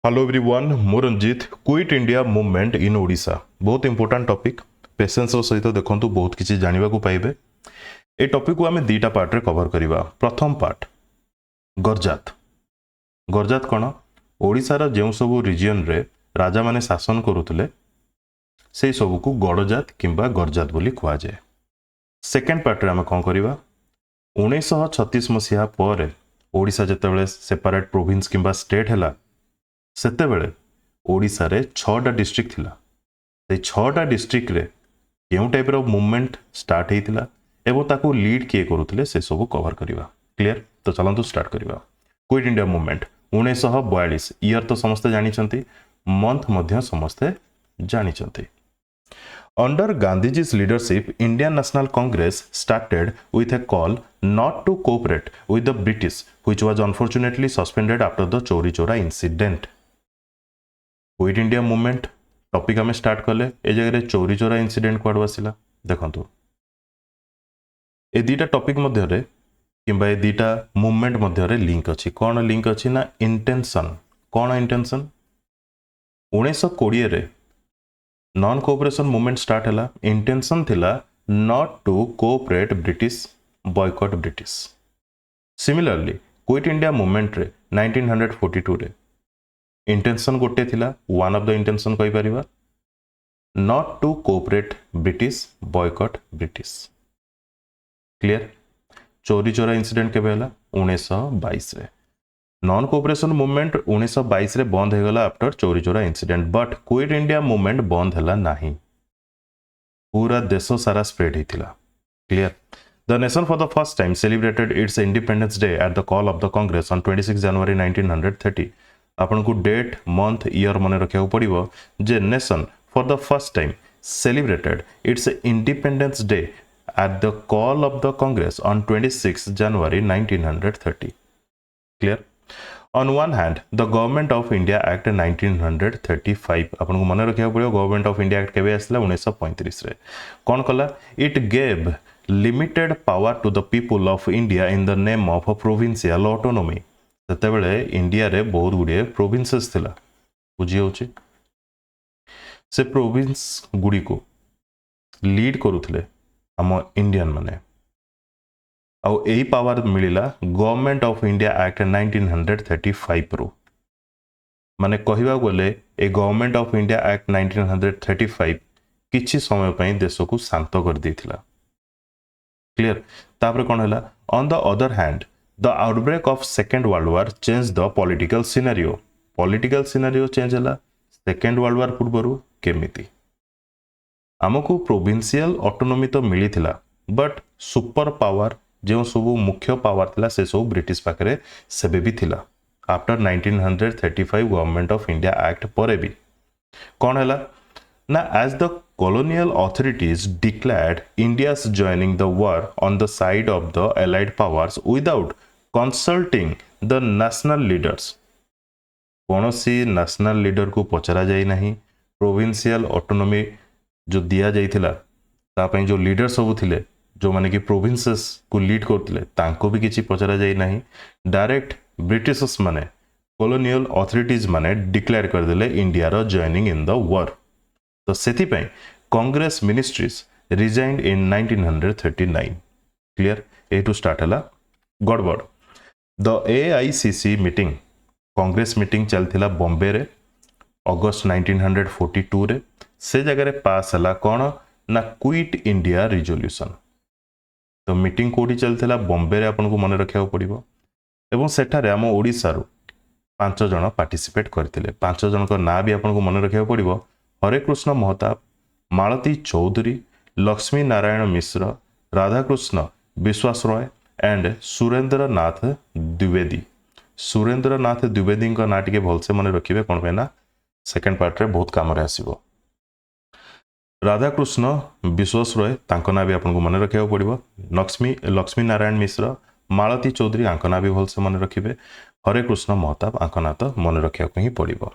Hello everyone मु Ranjit quit India movement in Odisha बहुत important topic patience सहित देखंतु बहुत किसी जानिबा को पाइबे। ए टॉपिक को आमे दीटा पार्ट रे कवर करिवा। प्रथम पार्ट गरजात। गरजात कोन ओडिशा रा जेउ सब रीजन रे राजा माने शासन करूतले सेई सब को गडजात किंबा गरजात बोली कुआ जाय। सेकंड पार्ट रे आमे कोन करिवा 1936 मसिया पर ओडिशा जेतेबेले सेपरेट प्रोविंस किंबा स्टेट हला सेते बेले ओडिशा रे 6टा डिस्ट्रिक्ट थिला। से 6टा डिस्ट्रिक्ट रे केउ टाइप रो मूवमेंट स्टार्ट हेतिला एवं ताको लीड किए करूतले से सब कवर करिवा। क्लियर तो चलंतु स्टार्ट करिवा। क्विट इंडिया मूवमेंट 1942 ईयर तो समस्त जानि छंती, मंथ मध्य समस्त जानि छंती। Under Gandhiji's leadership, Indian National Congress started with a call not to cooperate with the British, which was unfortunately suspended after the Chori Chora incident. Quit India movement topic आम start कले ए जगह चोरी Chaura incident कुआड़ आसला देखो ए दीटा topic मध्य किंबा ए दीटा movement मध्य link अच्छी कौन link अच्छी ना इंटेंशन कौन इंटेंशन 1920 रे नॉन कोऑपरेशन मूवमेंट स्टार्ट है। इंटेंशन थिला not to cooperate British boycott British. Similarly quit India movement रे 1942 रे इंटेंशन गोटे थिला वन ऑफ द इंटेंशन कहि परिबा not to cooperate British boycott British. Clear Chauri Chaura incident केबे हला 1922 रे। नॉन कोऑपरेशन मूवमेंट 1922 रे बंद हे गला after Chauri Chaura incident, but quit India movement बंद हला नाही, पूरा देश सारा स्प्रेड हिथिला। Clear The nation for the first time celebrated its Independence Day at the call of the Congress on 26 January 1930। आपन को डेट मंथ ईयर मन रखिया पड़िबो जे nation for the first time celebrated its independence day at the call of the Congress on 26 January 1930। Clear on one hand the government of India act 1935 आपन को मन रखिया पड़िबो गवर्नमेंट ऑफ इंडिया एक्ट केबे आसला 1935 रे कोन कला it gave limited power to the people of India in the name of provincial autonomy. सेतेबेले इंडिया रे बहुत गुड़े प्रोविंसेस थिला बुझी होची से प्रोविंस गुडी को लीड करूथले हम इंडियन माने आउ एही पावर मिलिला गवर्नमेंट ऑफ इंडिया एक्ट 1935 रो माने कहिबा गले ए गवर्नमेंट ऑफ इंडिया एक्ट 1935 किछि समय पई देश को शांत कर देथिला। क्लियर तापर कोन हला on the other hand The outbreak of Second World War changed the political scenario. Political scenario change हला Second World War पूर्वरु केमिति आमको प्रोविंशियल ऑटोनॉमी तो मिली थिला बट सुपर पावर जो सब मुख्य पावर थिला से सब ब्रिटिश पाखरे सेबे भी थिला after 1935 government of India act परे भी कौन हला ना as the colonial authorities declared India's joining the war on the side of the allied powers without consulting the national leaders। कौन सी नेशनल लीडर को पचरा जाई नहीं प्रोविंशियल ऑटोनॉमी जो दिया जाइथिला तापई जो लीडर सब थिले जो माने कि प्रोविंसेस को लीड करथिले तांको भी किछि पचरा जाई नहीं डायरेक्ट ब्रिटिशर्स माने कॉलोनियल अथॉरिटीज माने डिक्लेयर कर देले इंडिया रो जॉइनिंग इन द वॉर। तो सेति पई Congress ministries resigned in 1939। Clear ए टू स्टार्ट हला गड़बड़ the AICC meeting Congress meeting चलथिला बॉम्बे रे अगस्त 1942 रे से जगह रे पास हला कोन ना क्विट इंडिया रिजोल्यूशन। तो मीटिंग कोडी चलथिला बॉम्बे रे आपन को मन रखिया पड़िबो एवं सेठारे हम ओडिसा रो 5 जण पार्टिसिपेट करथिले 5 जण को ना भी आपन को मन रखिया पड़िबो हरे कृष्ण महताब मालती चौधरी लक्ष्मी नारायण मिश्र राधाकृष्ण विश्वास रॉय एंड सुरेंद्र नाथ द्विवेदी। सुरेंद्र नाथ द्विवेदी का ना टिके भलसे मन रखिबे कोन पे ना सेकंड पार्ट रे बहुत काम रे आसीबो। राधाकृष्ण विश्वास रॉय तांको ना भी आपन को मन रखिया पड़िबो लक्ष्मी नारायण मिश्र मालती चौधरी आंको ना भी भलसे मन रखिबे हरे कृष्ण महताब आंको ना तो मन रखिया को ही पड़िबो।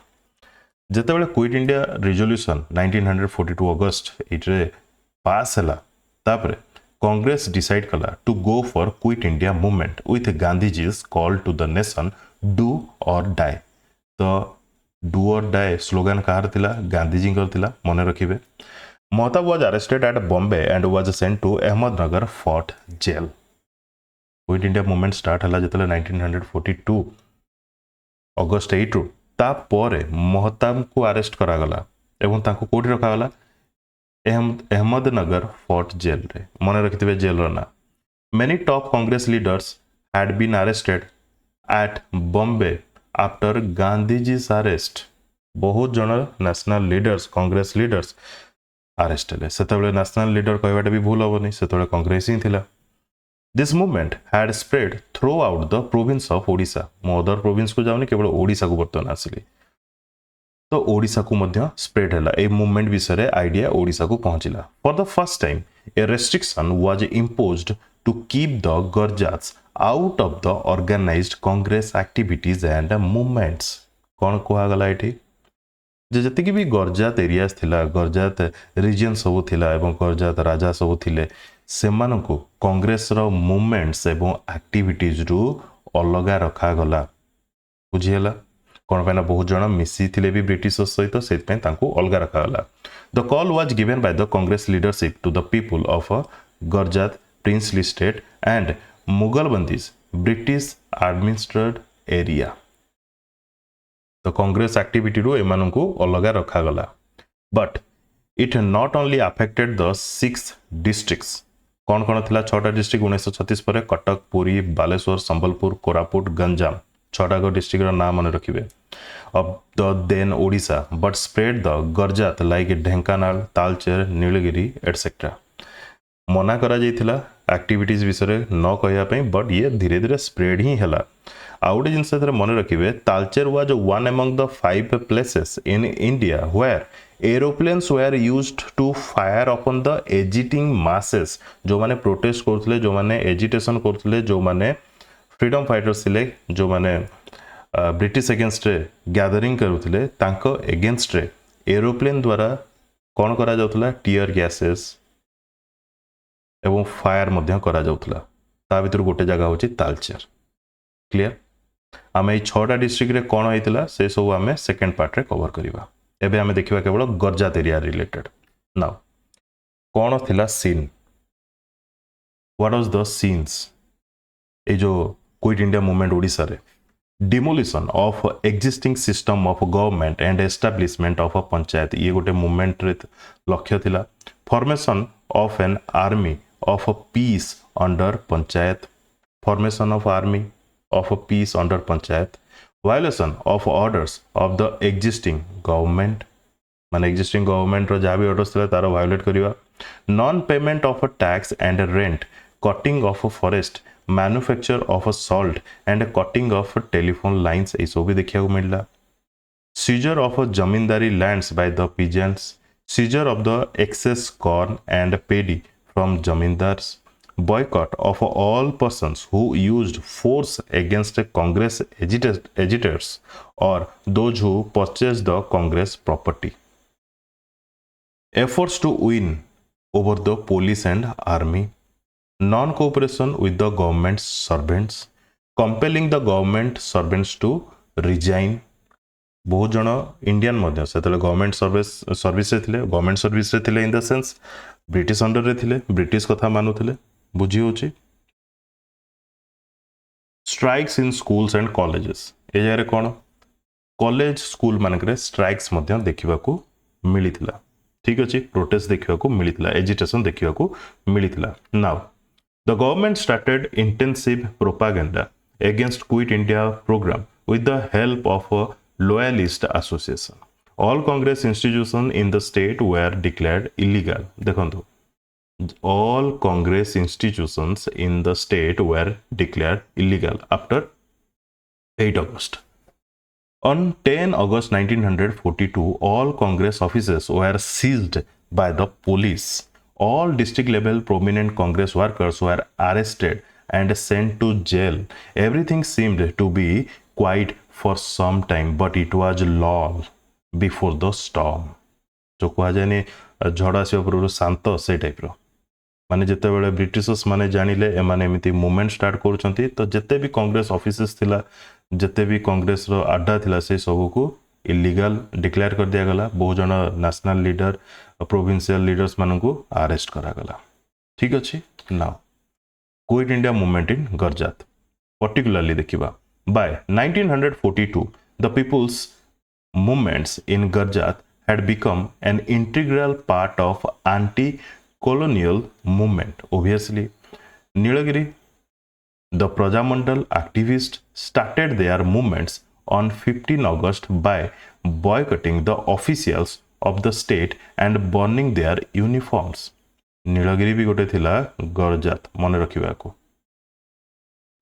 जेतेबेले क्विट इंडिया रिजोल्यूशन 1942 अगस्त इटरे पास हला तापरे कांग्रेस डिसाइड कला to go for quit India movement with Gandhiji's call to the nation do or die. तो डू और डाई स्लोगान कहार थिला गांधी जी थिला मन रखिबे Mahtab was arrested at Bombay and was sent to Ahmednagar fort jail quit India movement start हला जतले 1942 अगस्त 8 रु ता परे महताब को अरेस्ट करा गला एवं ताको कोठी रखा गला अहमदनगर फोर्ट जेल रे मन रखिथिबे जेल रो ना many top Congress leaders had been arrested at Bombay after Gandhiji's arrest बहुत जन national leaders Congress leaders arrest हेले सेतबेले नेशनल लीडर कहबाटा भी भूल होबनी सेतबेले कांग्रेस ही थिला this movement had spread through out the province of Odisha मो अदर प्रोविंस को जाउनी केवल ओडिशा को बर्तन आसिली तो ओडिशा को मध्य स्प्रेड हैला ए मूवमेंट विषय आइडिया ओडिशा को पहुंचिला for the first time a restriction was imposed to keep the Garjats out of the organised Congress activities and movements कौन कहा गला एठी जे जति भी गर्जात एरियाज थिला गर्जात रीजन सब थिला एवं गर्जात राजा सब थिले सेमान को कांग्रेस रो मूवमेंट्स एवं एक्टिविटीज रु अलगा रखा गला बुझियला कौन पैना बहुत जन मिसी थिले भी ब्रिटिश सहित सेत पे तांको अलगा रखा गला the call was given by the Congress leadership to the people of Garjat princely state and Mughalbandis British administered area तो कांग्रेस एक्टिविटी रो एमान को अलगा रखा गला but it not only affected the 6 districts कौन कौन थिला 6टा डिस्ट्रिक्ट 1936 पर कटक पुरी बालेश्वर संबलपुर कोरापुट गंजाम 6टा गो डिस्ट्रिक्ट रो नाम मन रखिबे of the then Odisha but spread the गर्जात like Dhenkanal Talcher Nilgiri etcetera मना करा जाइथिला एक्टिविटीज विषय न कहया पे बट ये धीरे धीरे स्प्रेड ही हला आउट जिनस मन रखिबे Talcher was one among the 5 places in India where aeroplanes were used to fire upon the agitating masses जो माने प्रोटेस्ट करथले जो माने एजिटेशन करथले जो माने फ्रीडम फाइटर्स थिले जो माने ब्रिटिश अगेंस्ट रे गैदरिंग करुथले तांको अगेंस्ट रे एरोप्लेन द्वारा कौन करा जाउथला टीयर गैसेस एवं फायर मध्य करा जाउथला ता भीतर गोटे जगह होची तालचेर क्लियर आमे 6टा डिस्ट्रिक्ट रे कोन होइतला से सब आमे सेकंड पार्ट रे कवर करिवा एबे आमे देखिबा केवल गर्जात एरिया रिलेटेड नाउ कोन थिला scene what was the scenes ए जो क्विट इंडिया मूवमेंट ओडिसा रे demolition of existing system of government and establishment of a panchayat ये गोटे मूवमेंट रे लक्ष्य थिला formation of an army of a peace under panchayat formation of army of a peace under panchayat violation of orders of the existing government माने existing government रो जहाँ भी orders थिला तारो वायोलेट करिवा non payment of a tax and rent cutting of a forest manufacture of salt and cutting of telephone lines ये सब भी देखा मिलला seizure of zamindari lands by the peasants seizure of the excess corn and paddy from zamindars boycott of all persons who used force against Congress agitators or those who purchased the Congress property. Efforts to win over the police and army, non-cooperation with the government servants, compelling the government servants to resign. बहुत जन Indian मध्य से government service रे थिले government service रे थिले in the sense British under रे थिले British कथा मानुथिले बुझी होची strikes in schools and colleges ए जारे कोन कॉलेज स्कूल मानकरे स्ट्राइक्स मध्य देखिबा को मिलिथिला ठीक अछि प्रोटेस्ट देखिबा को मिलिथिला एजिटेशन देखिबा को मिलिथिला now the government started intensive propaganda against Quit India program with the help of a loyalist association all congress institutions in the state were declared illegal देखंतु all congress institutions in the state were declared illegal after 8 August on 10 August 1942 all congress offices were seized by the police all district level prominent congress workers were arrested and sent to jail everything seemed to be quiet for some time but it was lull before the storm जो कहा जाए झड़ आस पूर्व शांत से type रो माने जिते बेले ब्रिटिशर्स माने जानिले एमाने एमिति मूवमेंट स्टार्ट करूछंती तो जिते भी कांग्रेस ऑफिसेस थिला जिते भी कांग्रेस रो अड्डा थिला से सब को इलीगल डिक्लेयर कर दिया गला बहुत जन नेशनल लीडर प्रोविंशियल लीडर्स मानू अरेस्ट करागला ठीक अच्छे नाउ क्विट इंडिया मूवमेंट इन गरजात पर्टिकुलरली देखिबा by 1942 the people's movements in Gujarat had become an integral part of anti-colonial movement. Obviously, Nilagiri, the Prajamandal activists started their movements on 15 August by boycotting the officials of the state and burning their uniforms. Nilagiri भी गोटे थिला गरजात मन रखिबा को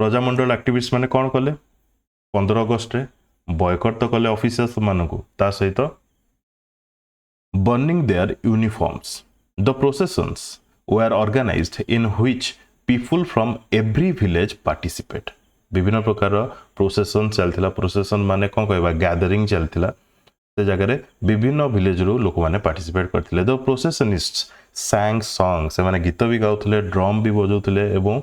Prajamandal activist माने कौन कले 15 अगस्त रे boy cut तो कले ऑफिसर्स मानकू ता सहित burning their uniforms the processions were organised in which people from every village participate विभिन्न प्रकार प्रोसेशन चलथिला प्रोसेशन माने कोन कहबा गैदरिंग चलथिला से जगह रे विभिन्न विलेज रो लोक माने पार्टिसिपेट करथिले द प्रोसेशनिस्ट्स sang song से माने गीत भी गाउथिले ड्रम भी बजाउथिले एवं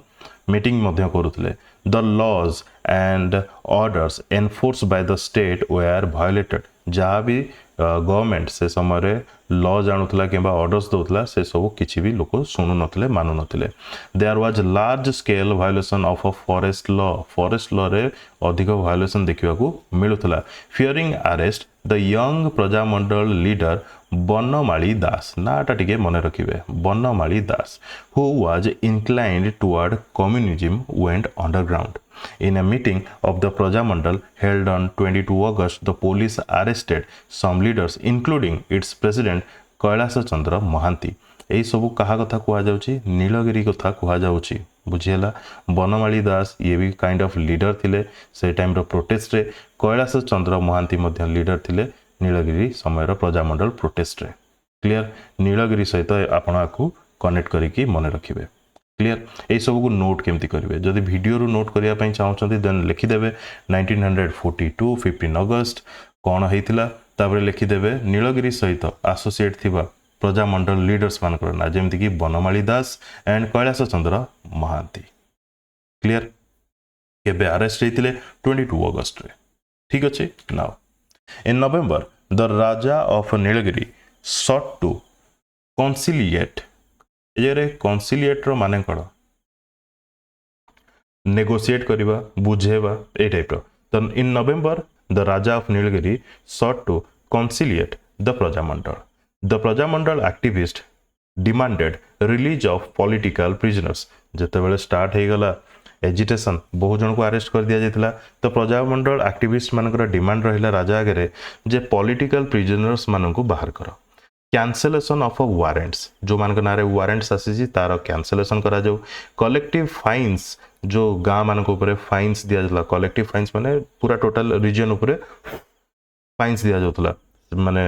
मीटिंग मध्य करुथिले the laws and orders enforce by the state were violated जहाँ भी गवर्नमेंट से समय लॉ जानूला कि ऑर्डर्स दौला से सब किसी भी लोक शुणु नथिले मानु नथिले there was large scale violation of a forest law रे अधिक वायोलेशन देखा मिलूला fearing arrest the young Prajamandal leader Banamali Das नाटा टिके मन रखिए Banamali Das who was inclined toward communism went underground In a meeting of the Prajamandal held on 22 August, the police arrested some leaders, including its president Kailash Chandra Mahanty. यही सब कहा कथा कहुच्छी नीलगिरी कथा कहुच्छी बुझीला बनमाली दास ये भी काइंड ऑफ लीडर थिले से टाइम रो प्रोटेस्ट रे कैलाश चंद्र महांती मध्य लीडर थिले नीलगिरी समय प्रजामंडल प्रोटेस्ट रे क्लियर नीलगिरी सहित आपण आपको कनेक्ट करके मन रखिए क्लियर यही सब को नोट केमती करेंगे जदि वीडियो रू नोट करने चाहते देन लिखिदेवे 1942 15 अगस्त कौन होता तापर लिखिदेवे नीलगिरी सहित आसोसिएट थिबा प्रजामंडल लीडर्स मानकर ना जमती कि बनमाली दास एंड कैलाश चंद्र महांती क्लियर केबे अरेस्ट होते 22 अगस्त रे ठीक अच्छे now in November the raja of Nilgiri sought to conciliate ये कॉन्सिलिएट रो माने कौन नेगोशिएट करवा बुझेवा ए टाइप तो in November the raja of Nilgiri sought to conciliate the Prajamandal activist demanded release of political prisoners जितेबाला स्टार्ट हो गला एजिटेशन बहुत जन को अरेस्ट कर दिया जाता तो प्रजामंडल एक्टिविस्ट मानकर डिमांड रहा राजा आगे जे पॉलिटिकल प्रिजनर्स मान को बाहर कर कैंसलेशन ऑफ वारेंट्स जो मान ना वारेंट्स आसी तार कैंसलेशन करा जाऊ कलेक्टिव फाइन्स जो गाँ मान फाइन्स दि जाता कलेक्टिव फाइन्स माने पूरा टोटल रिजन उपरे फाइन्स दि जाता माने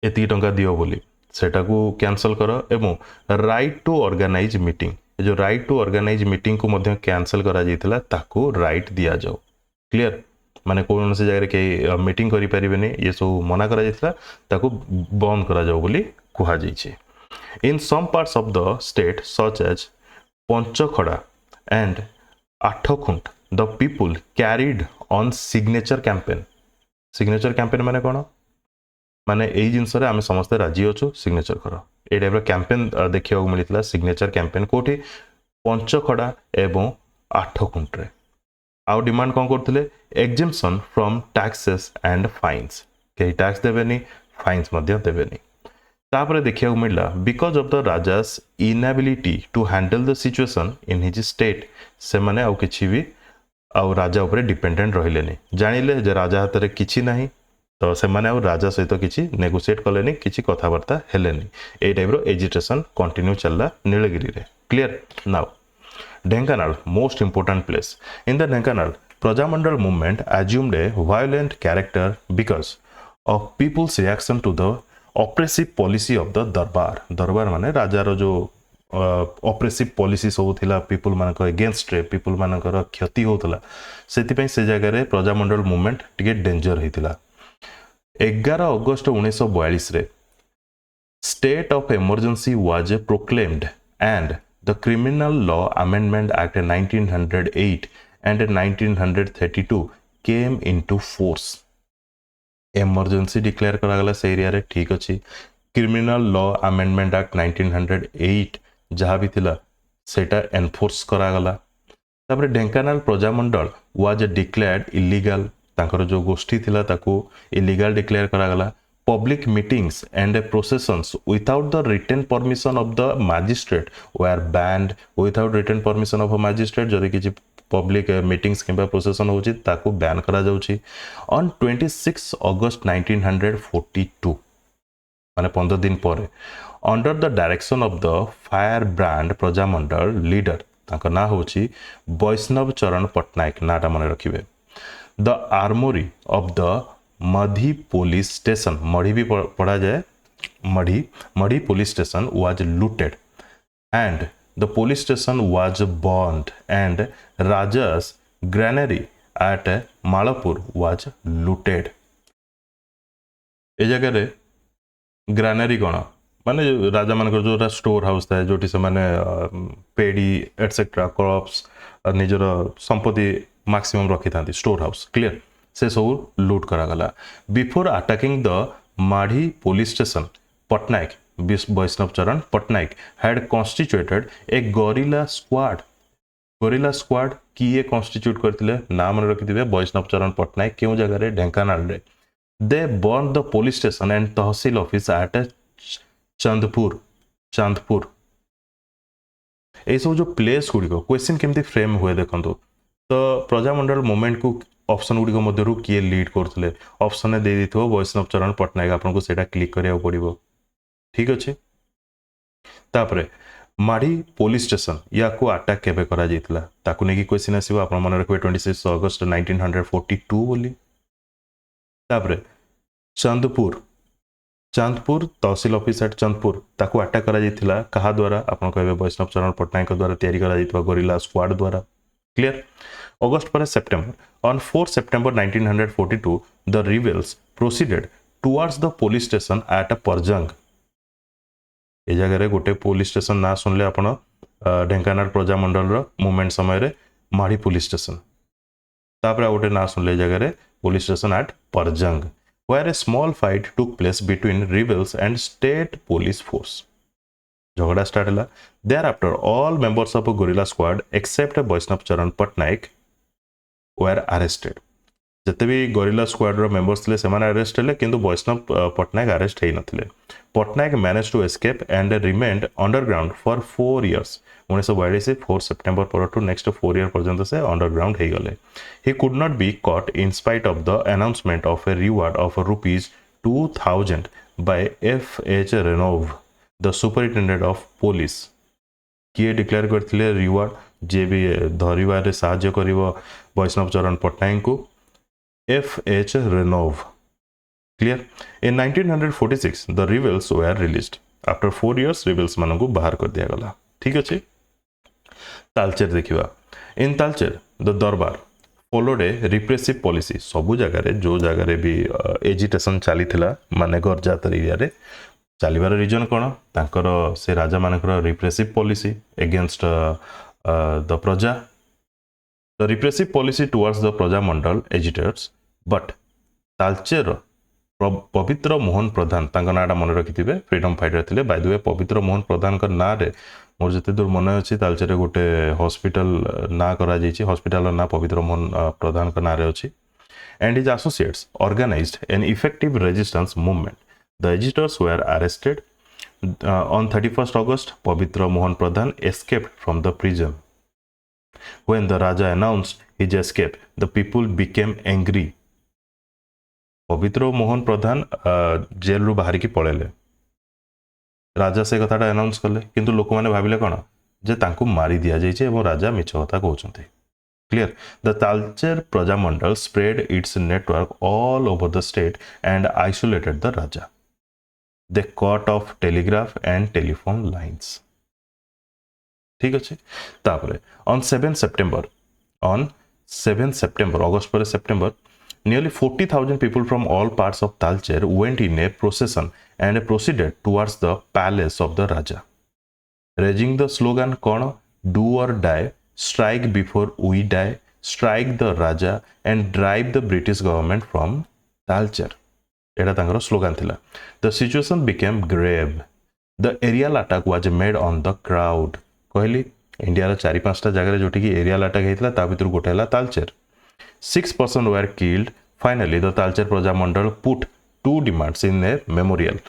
एति टंका दियो बोली सेटा को कैंसल कर एवं राइट टू ऑर्गेनाइज मीटिंग जो राइट टू ऑर्गेनाइज मीटिंग को मध्य कैंसल करा जाइथिला ताको राइट दिया जाओ क्लियर माने कौन से जगह के मीटिंग करि परिबेनी ये सब मना करा जाइथिला ताको बंद करा जाओ बोली कुहा जाइछे in some parts of the state such as Panchkhada and Athkhunt the people carried on signature campaign माने कौन माने यही जिनस आम समस्ते राजी अच्छु सिग्नेचर कर ये टाइप कैंपेन देखा मिलता सिग्नेचर कैंपेन कोठी पंचखड़ा एवं आठखुंटे आउ डिमांड कौन करते exemption from taxes and fines कहीं टैक्स देवेनी फाइन्स देवेनी तापर देखा मिलला because of the raja's inability to handle the situation in his state से माने आउ किछि भी आउ राजा उपरे डिपेंडेंट रहिलेनी जानिले जे राजा हाथ रे किछि नाही तो से माने आउ राजा सहित किछि नेगोशिएट कलेनी किछि कथाबार्ता हेलेनी ए टाइप रो एजिटेशन कंटिन्यू चलला नीलगिरी रे clear now Dhenkanal, most important place. In the Dhenkanal, Prajamandal movement assumed a violent character because of people's reaction to the oppressive policy of the Darbar. Darbar माने राजार जो oppressive policy सब थिला people मानकर against रे people मानकर क्षति होतला सेति से जगह रे प्रजामंडल मूवमेंट टिके डेंजर होइतिला 11 अगस्त 1942 रे state of emergency was proclaimed and the Criminal Law Amendment Act 1908 and 1932 came into force. Emergency declare करागला से एरिया रे ठीक अच्छी क्रिमिनल लॉ अमेंडमेंट एक्ट 1908 जहाँ भी थिला सेटा एनफोर्स करागला तापर Dhenkanal Prajamandal was declared illegal तांकर जो गोष्ठी थिला ताको इलीगल डिक्लेयर करागला public meetings and processions without the written permission of the magistrate were banned without written permission of a magistrate जदि किछि पब्लिक मीटिंग्स किंबा प्रोसेसन होछि ताको बैन करा जाउछि ऑन 26 अगस्त 1942 माने 15 दिन पर under the direction of the firebrand Prajamandal leader तांका ना होछि वैष्णव चरण पट्टनायक नाटा मन रखिबे the armoury of the Madhi police station Madhi भी पढ़ा जाए Madhi police station was looted and the police station was burned and raja's granary at Malpur was looted ए जगह ग्रानरी कौन माने राजा मान जो स्टोर हाउस था जो से माने पेड़ी एटसेट्रा क्रॉप्स निजर संपत्ति मैक्सिमम रखी था स्टोर हाउस क्लियर से सब लूट करागला before attacking the Madhi police station Pattnaik Baishnab Charan Pattnaik had constituted a guerrilla squad किए कॉन्स्टिट्यूट करथिले नाम मन रखिथिबे वैष्णव चरण पट्टनायक केउ जगह रे ढेंकानाल रे they burn the police station and tehsil office at Chandpur ए सब जो प्लेस गुड़िक क्वेश्चन केमती फ्रेम हुए देखो तो प्रजामंडल मूवमेंट को ऑप्शन गुड़िक मध्य किए लीड करते ऑप्शन दे वैष्णव चरण पट्टनायक आपको सेटा क्लिक करिया पड़िबो ठीक अच्छे तापरे माढ़ी पुलिस स्टेशन या को अटैक केबे करा जाइतला ताकू नेकी क्वेश्चन आसीबो आपण मन रखबे 26 अगस्त 1942 बोली तापरे चांदपुर तहसील ऑफिस एट चांदपुर ताकू अटैक करा जाइतला कहा द्वारा आपण कहबे वैष्णव चरण पट्टनायक द्वारा तैयारी करा जाइतबा गोरिल्ला स्क्वाड द्वारा क्लियर अगस्त पर September on 4 September 1942 the rebels proceeded towards the police station at Parjang ए जगह गोटे पुलिस स्टेशन ना सुनले आपण ढेंकानाल प्रजामंडल मूवमेंट समय रे माढ़ी पुलिस स्टेशन तापर गोटे ना सुनले जगह police station at Parjang where a small fight took place between rebels and state police force झगड़ा स्टार्ट हला thereafter all members of a gorilla squad except Vaishnav Charan Patnaik were arrested जते भी गोरिल्ला स्क्वाड रो members थे सेमाने अरेस्ट हेले किंतु Baishnab Pattnaik arrest हेई नथिले Pattnaik manage to escape and remained underground for 4 years 1942 4 September पर टू नेक्स्ट 4 ईयर पर्यंत से अंडरग्राउंड हे गले he could not be caught in spite of the announcement of a reward of ₹2000 by F.H. Renov the superintendent of police किए declare करथिले reward जे भी धरिबारे सहाय्य करिवो वैष्णव चरण पट्टनायक को F.H. Renov. Clear? In 1946, the rebels were released. After 4 years, rebels मानू बाहर कर दिया गला. ठीक अच्छे? तालचेर देखिवा. In तालचेर, the दरबार followed a repressive policy. सबु जगह रे जो जगह रे भी एजिटेशन चली थिला माने गरजात एरिया रे चलीबार रीजन कोन तांकर से राजा मानकर रिप्रेसिव पॉलिसी अगेंस्ट द प्रजा The repressive policy towards the Prajamandal agitators, but Talcher पवित्र मोहन प्रधान तांका नाटा मन रखिथिबे फ्रीडम फाइटर थिले बाय द वे पवित्र मोहन प्रधान का ना रे मोर जते दूर मन अछि तालचेर गोटे हॉस्पिटल ना करा जाइछि हॉस्पिटल ना पवित्र मोहन प्रधान का ना रे अछि and his associates organized an effective resistance movement the agitators were arrested on 31st August Pavitra Mohan Pradhan escaped from the prison When the Raja announced his escape, the people became angry. पवित्र मोहन प्रधान jail रु बाहर की पळेले राजा से कथाटा announce कले किंतु लोक माने भाबिले कोन जे तांको मारी दिया जाइछे एवं राजा मिछ कथा कहउछन्ते clear the Talcher Prajamandal spread its network all over the state and isolated the raja they cut off telegraph and telephone lines ठीक अच्छे तापरे on 7 September August पर September nearly 40,000 people from all parts of Talcher went in a procession and proceeded towards the palace of the Raja raising the slogan कौन do or die strike before we die strike the Raja and drive the British government from Talcher एटा तांकर slogan थिला the situation became grave the aerial attack was made on the crowd कहली India रो 4-5टा जगह जोटी की aerial attack हेतला ता भितर गोटे हला Talcher 6 person were killed finally the Talcher Prajamandal put 2 demands in A memorial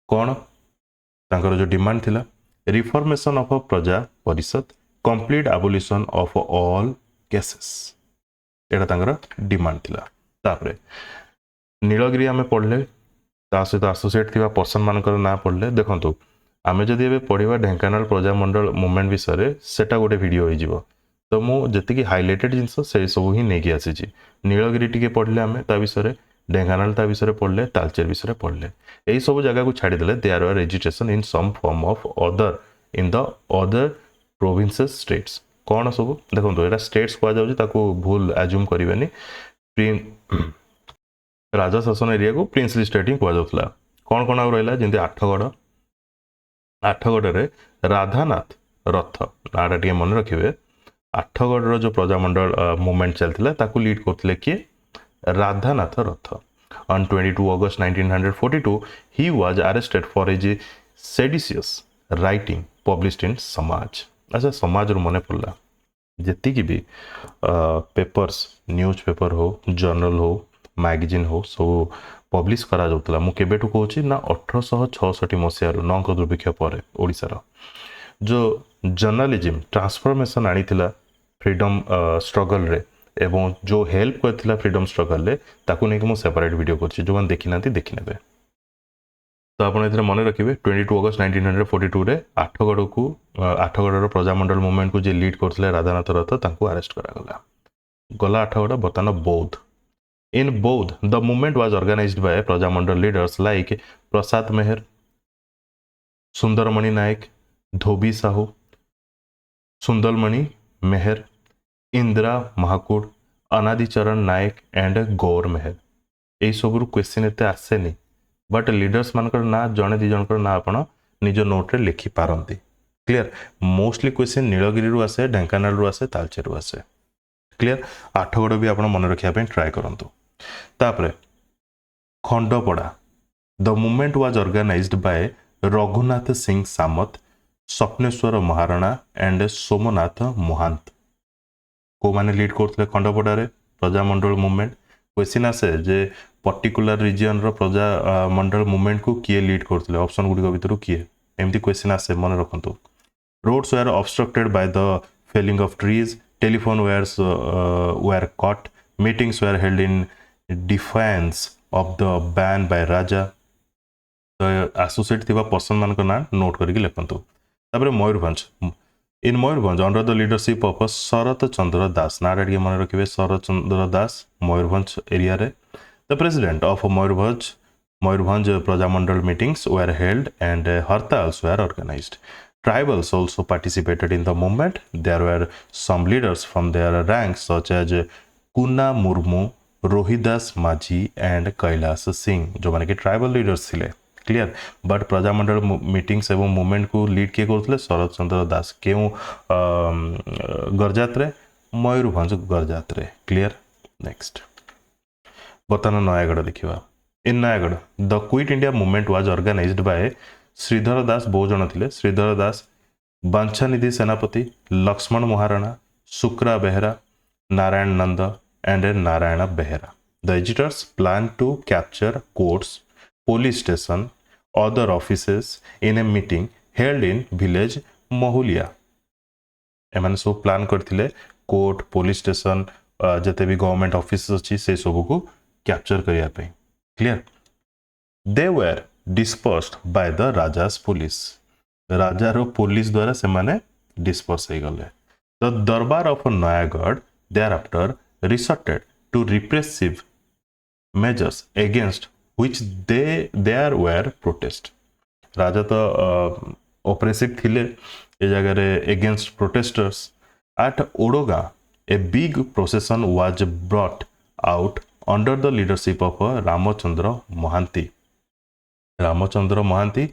कौन तांकर जो डिमांड थिला रिफॉर्मेशन ऑफ प्रजा परिषद complete abolition of all cases एटा तांकर डिमांड थिला तापरे नीलगिरी आमे पढ़ले ता सहित एसोसिएट थिबा पर्सन मानकर ना पढ़ले देखंतु आमे जदि एबे पढ़िबा ढेंकानाल प्रजामंडल मूवमेंट विषय सेटा गोटे वीडियो होई जिवो तो मु जति की हाइलाइटेड जिंस से सब ही नेकी आसी छी नीलगिरी टिके पढ़ले आमे ता विषय ढेंकानाल ता विषय पढ़ले तालचेर विषय पढ़ले एई सब जगह को छाडी देले there are education in some form of other in the other provinces states कौन सब देखंतु एटा स्टेट्स को जाउची ताको भूल एज्यूम करिवेनी राजा शासन एरिया को प्रिंसली स्टेटिंग कह जाउतला कौन कौन आ रहा जमी आठगढ़ रे राधानाथ रथ नाटा टे मन रखिए आठगढ़ जो प्रजामंडल मूवमेंट चलता ताकू लीड करते किए राधानाथ रथ on 22 August 1942 he was arrested for his seditious writing published in समाज अच्छा समाज रो मने पड़ला जति की भी पेपर्स न्यूज पेपर हो जर्नल हो मैगजीन हो सब पब्लिश करा जाउतला मु केबेटु कहूची ना 1866 मसिया रु नौक दुर्भिक्ष पर ओडिसा जो जर्नलिज्म ट्रांसफॉर्मेशन आनीथिला फ्रीडम स्ट्रगल रे एवं जो हेल्प करथिला फ्रीडम स्ट्रगल रे ताकू नै कि मु सेपरेट वीडियो करछि जो मन देखि नांती देखि नेबे तो आपण एथरे मन रखिबे 22 अगस्त 1942 रे आठगढ़ रो प्रजामंडल मूवमेंट को जे लीड करथिले राधानाथ रथ तांको अरेस्ट करा गला आठगढ़ बर्तमान बौद्ध In Bodh, the movement was organized by Prajamandal leaders like Prasad Meher, Sundarmani Naik, Dhobi Sahu, Sundarmani Meher, Indra Mahakud, Anadicharan Naik and Gaur Meher. এই সবুর क्वेश्चन एते आसेनी बट लीडर्स मानकर ना जने दी जनकर ना आपण निज नोट रे लिखि पारंती क्लियर मोस्टली क्वेश्चन नीलगिरी रु आसे ढेंकानाल रु आसे तालचेर रु आसे क्लियर आठगढ़ भी आपण मन रखिया पे ट्राई करंतु तापरे Khandapada the movement was organised by Raghunath Singh Samant Swapneswar Maharana and Somnath Mohanta को माने लीड करथले खंडपड़ा रे प्रजामंडल मूवमेंट क्वेश्चन आसे जे पर्टिकुलर रीजन रो प्रजामंडल मूवमेंट को किए लीड करथले ऑप्शन गुडी को भितरु किए एमती क्वेश्चन आसे मन रखंतु roads were obstructed by the felling of trees telephone wires were cut meetings were held in defiance of the ban by raja तो एसोसिएट थिबा पर्सन मान को ना नोट करके लिखंतु तापर Mayurbhanj in Mayurbhanj under the leadership of Sarat Chandra Das ना रेडी मन रखिबे शरत चंद्र दास मयूरभंज एरिया रे the president of Mayurbhanj Prajamandal meetings were held and hartals were organised Tribals also participated in the movement. There were some leaders from their ranks such as Kuna Murmu, Rohidas Maji and Kailas Singh जो माने कि tribal leaders थिले clear but Prajamandal meetings एवं movement को lead किए करथले शरत चंद्र दास केउ गरजात रे मयूरभंज गरजात रे क्लियर नेक्स्ट बर्तमान नयागढ़ देखिबा in Nayagarh the quit India movement was organised by Sridhar Das बहु जन थिले Sridhar Das Banchhanidhi Senapati Laxman Maharana Shukra Behera Narayan Nanda and Narayan Behera the agitators plan to capture courts police station other offices in a meeting held in village Mahulia एमाने सब प्लान करथिले कोर्ट पुलिस स्टेशन जते भी गवर्नमेंट ऑफिस अछि से सब को कैप्चर करिया पे clear they were dispersed by the raja's police राजा रो पुलिस द्वारा से माने डिस्पर्स हो गले the durbar of Nayagarh thereafter resorted to repressive measures against which there were protest राजा तो ऑपरेसिव थिले ए जगह रे against protesters at Odagaon a big procession was brought out under the leadership of Ramchandra Mohanty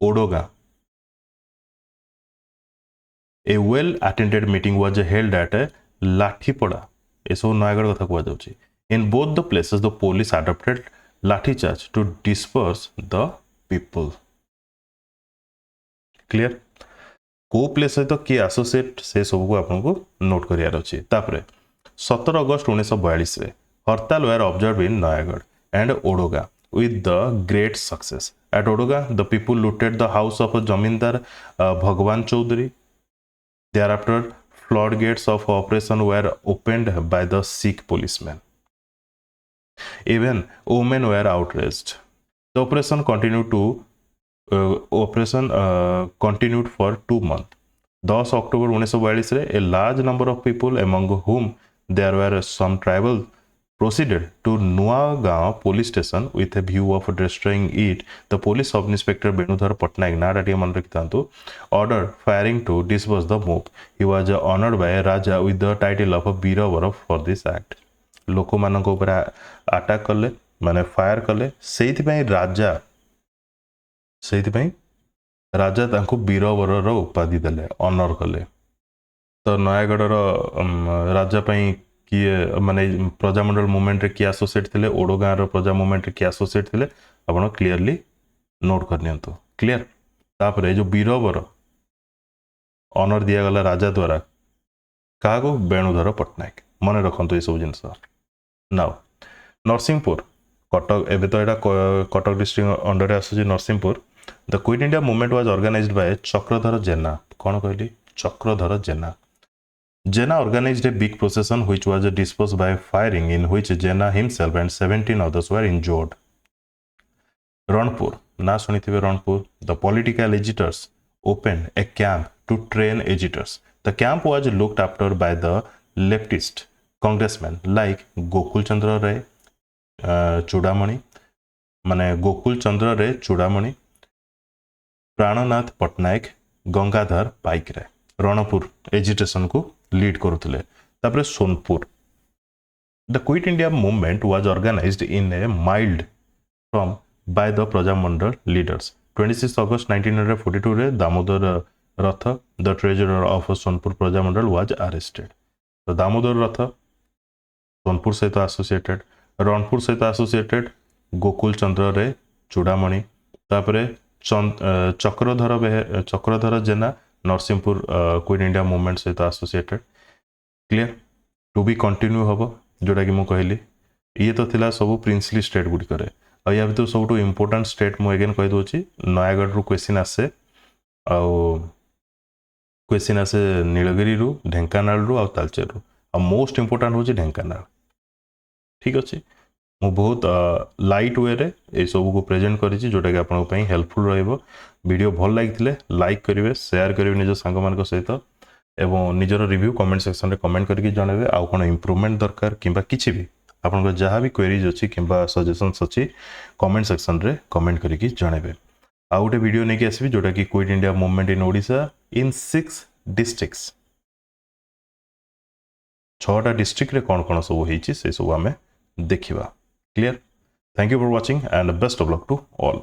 Odagaon a well attended meeting was held at Lathipada ए सब नयागढ़ कथा कह जाउची in both the places the police adopted lathi charge to disperse the people. Clear को place सहित किए आसोसिएट से सब को आपको नोट करार अच्छे। 17 अगस्त 1942 रे hartal were observe in Nayagarh and Odagaon with the great success. At Odoga, the people looted the house of a Jamindar Bhagwan Chaudhary. Thereafter, floodgates of operation were opened by the Sikh policemen. Even women were outraged. The operation continued for 2 months. 10 October 1942 रे a large number of people, among whom there were some tribal, proceeded to Nuagaon police station with a view of destroying it. The police sub-inspector Benudhar Patnaik naati man rakhitantu ordered firing to disperse the mob. He was honored by Raja with the title of a Biravara for this act. लोक मान अटाक कले माने fire कले से राजा तांको बीरवर उपाधि देले honour कले। तो नयागढ़ राजा किए माने प्रजामंडल मूवमेंट रे किए एसोसिएट थिले, ओडोगाँ रो प्रजा मूवमेंट रे किए एसोसिएट थिले, आपण क्लियरली नोट कर नियंतु। क्लियर तापरे जो बीरवर ऑनर दिया गला राजा द्वारा क्या को बेणुधर पट्टनायक मन रखु ये सब जिनस। नाउ नरसिंहपुर कटक एबे तो एटा कटक डिस्ट्रिक्ट अंडर आसुची Narasinghpur. The quit India movement was organised by Chakradhar Jena. कौन कहली? चक्रधर जेना। Jena organized a big procession which was dispersed by firing, in which Jena himself and 17 others were injured. Ranpur, na sunithibe Ranpur, the political agitators opened a camp to train agitators. The camp was looked after by the leftist congressmen like Gokul Chandra Ray Chudamani, माने गोकुल चंद्र रे चूड़ामणि, प्राणनाथ पट्टनायक, गंगाधर पाइक रे Ranpur agitation को lead करुले। तापरे Sonpur, the quit India movement was organised in a mild from by the Prajamandal leaders. 26 अगस्त 1942 रे Damodar Rath, the treasurer of Sonpur Prajamandal was arrested. तो दामोदर रथ सोनपुर सहित एसोसिएटेड, रणपुर सहित एसोसिएटेड गोकुल चंद्र रे चूड़ामणि, तापरे Chakradhar Jena Narsinghpur quit India movement सहित associated. Clear to be continue हम जोटा कि मुझे कहली ये तो थिला सब प्रिंसली स्टेट गुड़िक या भर सब इंपोर्टाट स्टेट मुझे अगेन कहीदे नयागढ़ रु क्वेश्चन आसे क्वेश्चन आसे नीलगिरी रु, ढेंकानाल रु आउ तालचेर रु, आ मोस्ट इंपोर्टाट हूँ ढेंकानाल। ठीक अच्छे मु बहुत लाइट वे रे ये सब को प्रेजेंट करी जोटा कि आपन पई हेल्पफुल रहइबो। वीडियो भल लागिथिले लाइक करिवे, शेयर करिवे निज संग मान सहित, एवं निजर रिव्यू कमेंट सेक्शन रे कमेंट करके जणावे। आउ कोन इंप्रूवमेंट दरकार किंबा किछि भी आपन जहाँ भी क्वेरीज अछि किंबा सजेशंस अछि कमेंट सेक्शन रे कमेंट करके जणावे। आउ गोटे वीडियो नेकी आसीबी जोटा कि Quit India movement in Odisha in 6 districts. 6टा डिस्ट्रिक्ट रे कोन कोन सब होईछि से सब हमें देखिबा। Clear? Thank you for watching and best of luck to all.